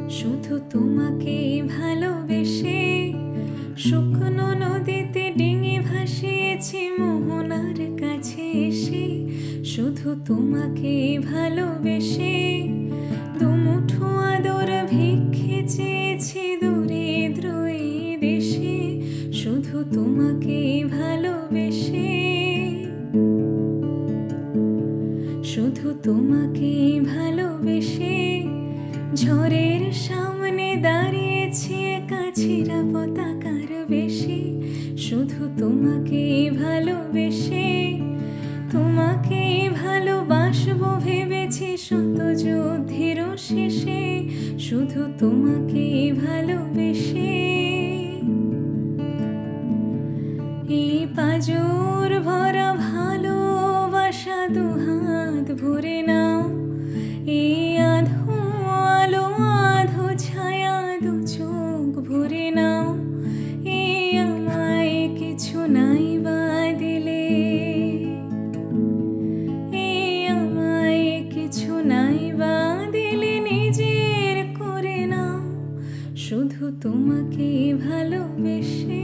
শুধু তোমাকে ভালোবেসে শুকনো নদীতে ডিঙি ভাসিয়েছি মোহনার কাছে এসে। শুধু তোমাকে ভালোবেসে দুমুঠো আদর ভিক্ষে চেয়েছি দূরে দ্রোই দেশে। শুধু তোমাকে ভালোবেসে, শুধু তোমাকে ভালোবেসে ঝড়ের সামনে দাঁড়িয়েছি একা ছেঁড়া পতাকার বেশে। শুধু তোমাকে ভালোবেসে তোমাকে ভালোবাসবো ভেবেছি শত যুদ্ধের শেষে। শুধু তোমাকে ভালোবেসে এই পাজর ভরা ভালোবাসা দুহাত ভরে নাও। এই আধো আলো আধো ছায়া দু চোখ ভরে নাও। এই আমায় কিছু নাই বা দিলে, এই আমায় কিছু নাই বা দিলে নিজের করে নাও। শুধু তোমাকে ভালোবেসে।